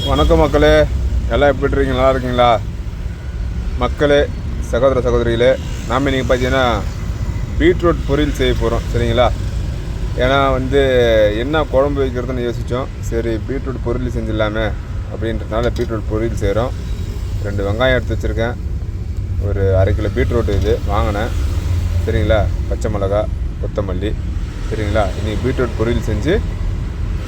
வணக்கம் மக்களே, எல்லாம் எப்படி இருக்கீங்க? நல்லா இருக்கீங்களா மக்களே, சகோதர சகோதரிகளே? நாம் இன்றைக்கி பார்த்தீங்கன்னா பீட்ரூட் பொரியல் செய்ய போகிறோம். சரிங்களா? ஏன்னா என்ன குழம்பு வைக்கிறதுன்னு யோசித்தோம். சரி, பீட்ரூட் பொரியல் செஞ்சிடலாமே அப்படின்றதுனால பீட்ரூட் பொரியல் செய்கிறோம். 2 வெங்காயம் எடுத்து வச்சுருக்கேன். ஒரு 1/2 கிலோ பீட்ரூட் இது வாங்கினேன். சரிங்களா? பச்சை மிளகா, கொத்தமல்லி. சரிங்களா? இன்றைக்கி பீட்ரூட் பொரியல் செஞ்சு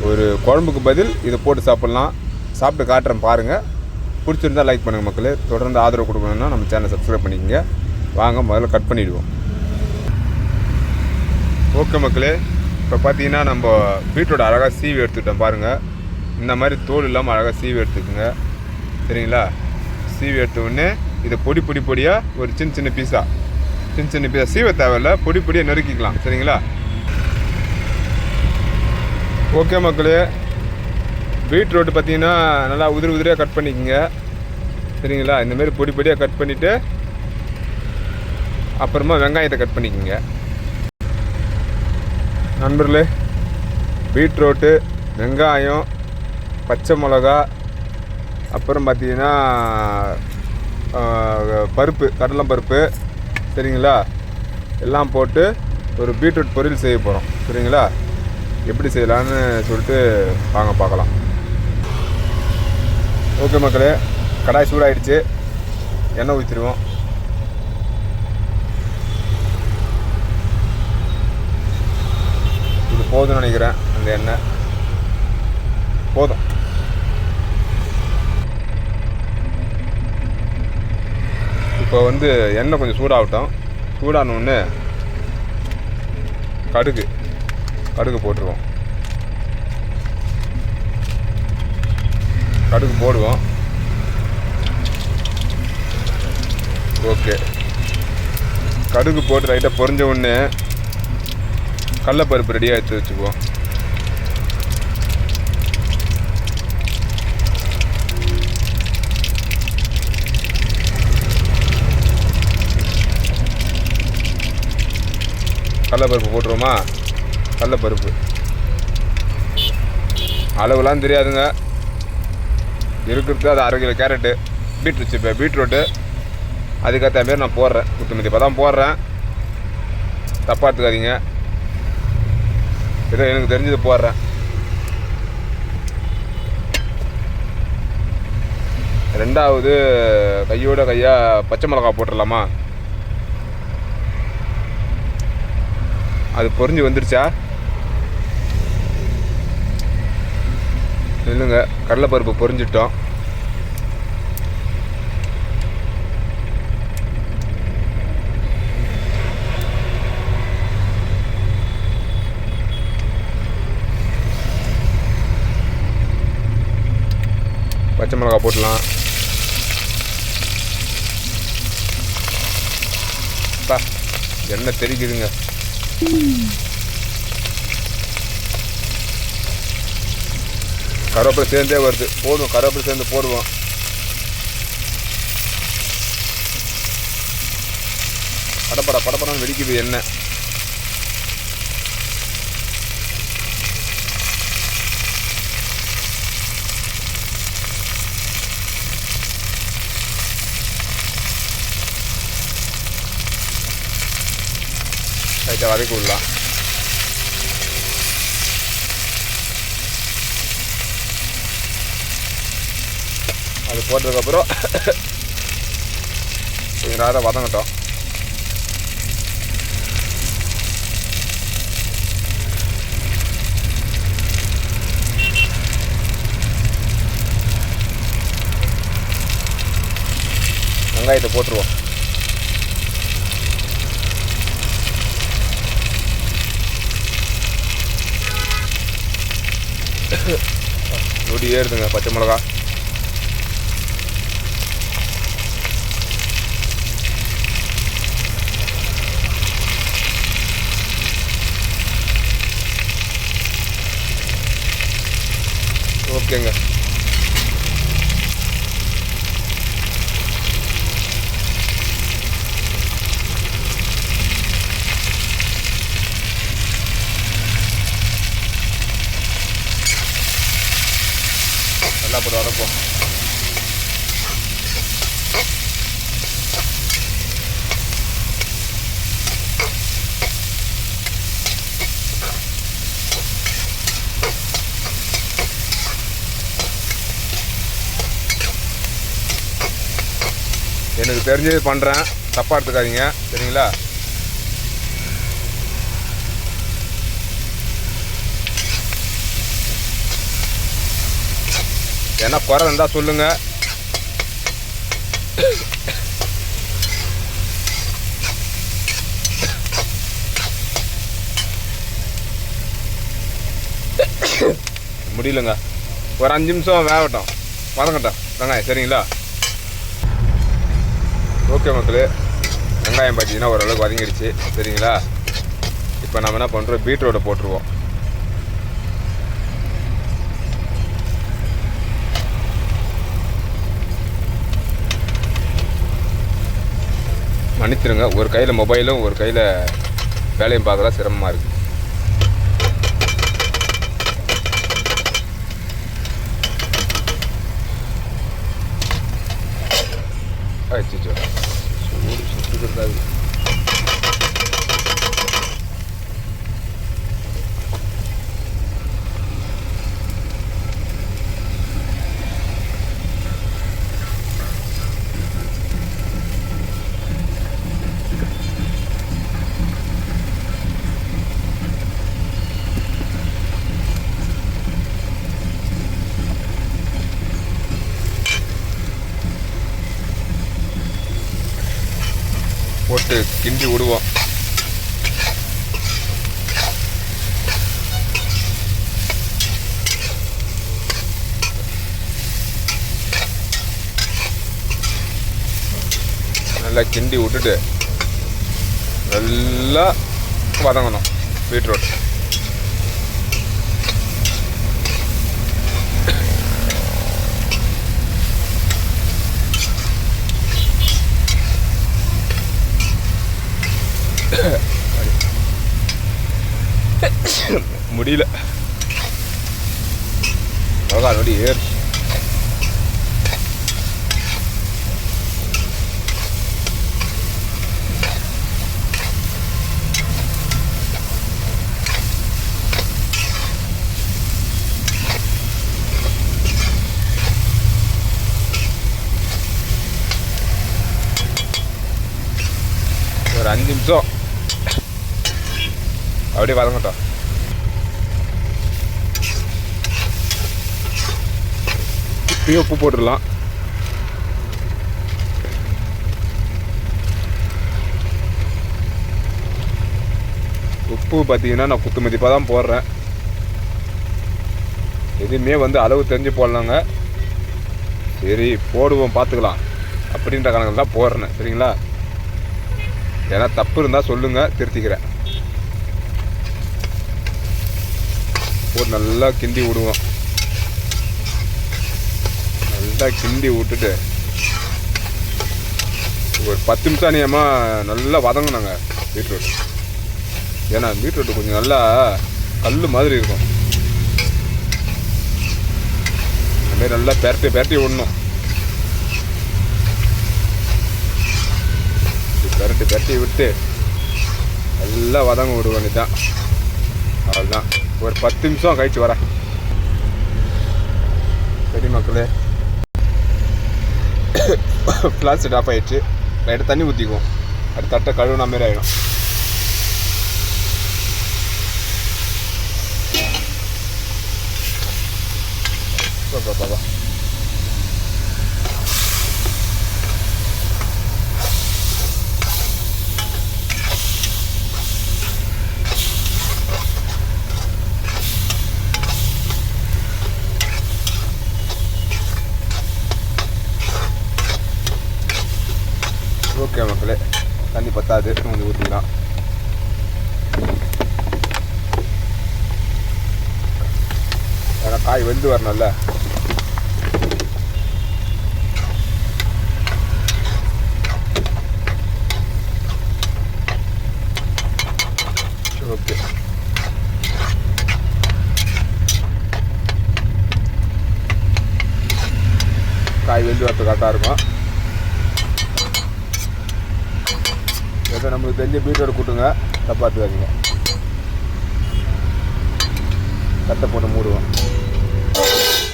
ஒரு குழம்புக்கு பதில் இதை போட்டு சாப்பிட்லாம். சாப்பிட்டு காட்டுறேன் பாருங்கள். பிடிச்சிருந்தால் லைக் பண்ணுங்கள் மக்களே. தொடர்ந்து ஆதரவு கொடுக்கணுன்னா நம்ம சேனலை சப்ஸ்கிரைப் பண்ணிக்கங்க. வாங்க முதல்ல கட் பண்ணிவிடுவோம். ஓகே மக்களே, இப்போ பார்த்தீங்கன்னா நம்ம பீட்ரூட் அழகாக சீவி எடுத்துக்கிட்டோம் பாருங்கள். இந்த மாதிரி தோல் இல்லாமல் அழகாக சீவி எடுத்துக்கோங்க. சரிங்களா? சீவி எடுத்த உடனே இதை பொடியாக ஒரு சின்ன பீஸா சீவ தேவையில்லை, பொடியாக நறுக்கிக்கலாம். சரிங்களா? ஓகே மக்களே, பீட்ரூட்டு பார்த்தீங்கன்னா நல்லா உதிரியாக கட் பண்ணிக்கோங்க. சரிங்களா? இந்தமாரி பொடியாக கட் பண்ணிவிட்டு அப்புறமா வெங்காயத்தை கட் பண்ணிக்கோங்க. நண்பர்களே, பீட்ரூட்டு, வெங்காயம், பச்சை மிளகா, அப்புறம் பார்த்தீங்கன்னா பருப்பு, கடலம் பருப்பு. சரிங்களா? எல்லாம் போட்டு ஒரு பீட்ரூட் பொரியல் செய்ய போகிறோம். சரிங்களா? எப்படி செய்யலான்னு சொல்லிட்டு வாங்க பார்க்கலாம். ஓகே மக்களே, கடாய் சூடாகிடுச்சு. எண்ணெய் ஊற்றிடுவோம். இது போதும்னு நினைக்கிறேன். அந்த எண்ணெய் போதும். இப்போ எண்ணெய் கொஞ்சம் சூடாகட்டும். சூடானோடனே கடுகு போட்டுருவோம். கடுகு போடுவோம். ஓகே, கடுகு போட்டு லைட்டாக பொரிஞ்ச உடனே கடலப்பருப்பு ரெடியாக எடுத்து வச்சுக்குவோம். கடலப்பருப்பு போட்டுருவோமா? கடலப்பருப்பு அளவுலாம் தெரியாதுங்க, இருக்கிறது அது 1/2 கிலோ கேரட்டு, பீட்ரூட்டு அதுக்கேற்ற மாரி நான் போடுறேன். குத்துமதிப்பாக தான் போடுறேன், தப்பாக எடுத்துக்காதீங்க. ஏதோ எனக்கு தெரிஞ்சது போடுறேன். ரெண்டாவது கையாக பச்சை மிளகா போட்டுடலாமா? அது பொரிஞ்சு வந்துருச்சா? இல்லைங்க, கடலைப்பருப்பு பொரிஞ்சிட்டோம். பச்சை மிளகா போட்டலாம். எண்ணெய் தெரிக்குதுங்க. கருவேப்பிலை சேர்ந்தே வருது. போடுவோம், கருவேப்பிலை சேர்ந்து போடுவோம். படப்படன்னு வெடிக்குது எண்ணெய். லைட்டாக வதக்கி விடலாம். அது போட்டதுக்கப்புறம் கொஞ்சம் நேரம் வதங்கட்டும். வெங்காயத்தை போட்டுருவோம். நொடி ஏறுதுங்க பச்சை மிளகா. ஓகேங்க, நல்லா போட்டு வதப்போம். எனக்கு தெரிஞ்சது பண்ணுறேன், தப்பாக எடுத்துக்காதீங்க சரிங்களா. ஏன்னா குறை இருந்தால் சொல்லுங்கள். முடியலங்க, ஒரு 5 நிமிஷம் வேகட்டும், வதங்கட்டும் வெங்காயம் சரிங்களா. ஓகே மக்களே, வெங்காயம் பார்த்தீங்கன்னா ஓரளவுக்கு வதங்கிடுச்சு சரிங்களா. இப்போ நம்ம என்ன பண்ணுறோம், பீட்ரூட்டை போட்டுருவோம். மன்னிச்சிருங்க, ஒரு கையில் மொபைலும் ஒரு கையில் வேலையும் பார்க்கலாம் சிரமமாக இருக்குது. அச்சோ சூடு சுட்டு இருக்காது. போட்டு கிண்டி விடுவோம். நல்லா கிண்டி விட்டுட்டு நல்லா வதங்கணும் பீட்ரூட். முடியல, நொடி ஏறு. ஒரு 5 நிமிஷம் அப்படியே வதங்கட்டும். இப்பயும் உப்பு போட்டுடலாம். உப்பு பார்த்தீங்கன்னா நான் குத்து மதிப்பாக தான் போடுறேன். எதுவுமே அளவு தெரிஞ்சு போடலாங்க. சரி போடுவோம் பார்த்துக்கலாம் அப்படின்ற கணக்கில் தான் போடுறேன் சரிங்களா. ஏன்னா தப்பு இருந்தால் சொல்லுங்கள், திருத்திக்கிறேன். போட்டு நல்லா கிண்டி விடுவோம். நல்லா கிண்டி விட்டுட்டு ஒரு 10 நிமிஷம் நியமாக நல்லா வதங்கணுங்க பீட்ரூட். ஏன்னா பீட்ரூட் கொஞ்சம் நல்லா கல் மாதிரி இருக்கும். அதுமாதிரி நல்லா பெரட்டி விடணும். பெரட்டி விட்டு நல்லா வதங்க விட வேண்டியதுதான். அவ்வளோதான், ஒரு 10 நிமிஷம் கழிச்சு வரேன். சரி மக்களே, ஃப்ளாஷ் ஆஃப் ஆகிடுச்சு. லைட்டாக தண்ணி ஊற்றிக்குவோம். அது தட்டை கழுவுன மாரி ஆகிடும். பாப்பா ஓகே மக்களே, தண்ணி பத்தாது, கொஞ்சம் ஊற்றிக்கலாம். ஏன்னா காய் வெந்து வரணும்ல. ஓகே, காய் வெந்து வரது கரெக்டாக இருக்கும். ஏதோ நம்மளுக்கு தெரிஞ்ச பீட்ரூட் கூட்டுங்க, தப்பாத்துக்காதீங்க. கட்டை போட்டு மூடுவோம்,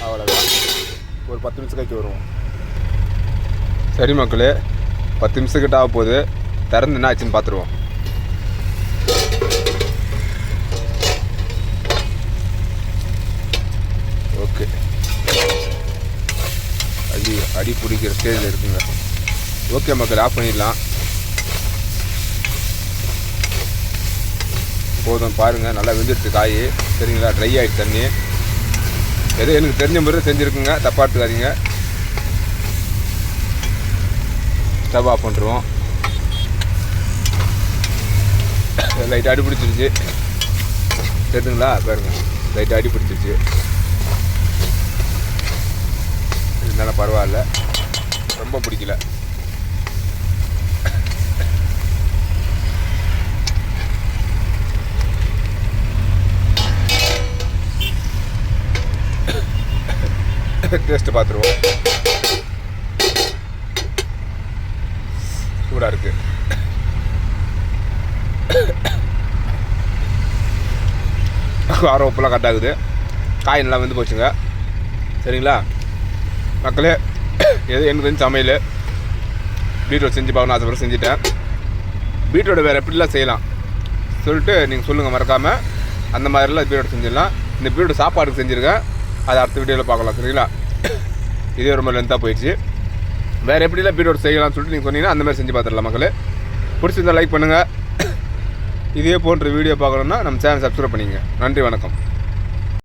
அவ்வளோதான். ஒரு 10 நிமிஷம் கழிச்சு வருவோம். சரி மக்களே, 10 நிமிஷத்துக்கிட்ட ஆக போகுது. திறந்து என்ன ஆச்சுன்னு பார்த்துருவோம். ஓகே, அடி பிடிக்கிற ஸ்டேஜில் இருக்குங்க. ஓகே மக்கள், ஆஃப் பண்ணிடலாம். போதும், பாருங்கள் நல்லா வெந்துடுச்சு காய். சரிங்களா, ட்ரை ஆகிடுச்சு தண்ணி. ஏதோ எனக்கு தெரிஞ்ச முறையில் செஞ்சுருக்குங்க, தப்பாக எடுத்துக்காதீங்க. ஸ்டவ் ஆஃப் பண்ணுறோம். லைட்டாக அடி பிடிச்சிருச்சு, தெரியுதுங்களா? பாருங்கள், லைட்டாக அடி பிடிச்சிருச்சு. இருந்தாலும் பரவாயில்ல, ரொம்ப பிடிக்கல. டேஸ்ட்டு பார்த்துருவோம். சூடாக இருக்குது. காரம் உப்புலாம் கட்டாகுது. காய் நல்லா வந்து போச்சுங்க. சரிங்களா மக்களே, எது எனக்கு தெரிஞ்ச சமையல் பீட்ரூட் செஞ்சு பார்க்கணும் ஆசைப்பட்டு செஞ்சுட்டேன். பீட்ரூட்டை வேறு எப்படிலாம் செய்யலாம் சொல்லிட்டு நீங்கள் சொல்லுங்கள் மறக்காமல். அந்த மாதிரிலாம் பீட்ரூட் செஞ்சிடலாம். இந்த பீட்ரூட் சாப்பாடுக்கு செஞ்சுருக்கேன், அதை அடுத்த வீடியோவில் பார்க்கலாம். சரிங்களா, இதே ரொம்ப லென்த்தாக போயிடுச்சு. வேறு எப்படிலாம் பீட்ரூட் செய்யலாம்னு சொல்லிட்டு நீங்கள் சொன்னீங்கன்னா அந்த மாதிரி செஞ்சு பார்த்துடலாம் மக்களே. பிடிச்சிருந்தால் லைக் பண்ணுங்கள். இதே போன்ற வீடியோ பார்க்கணுன்னா நம்ம சேனல் சப்ஸ்கிரைப் பண்ணிங்க. நன்றி, வணக்கம்.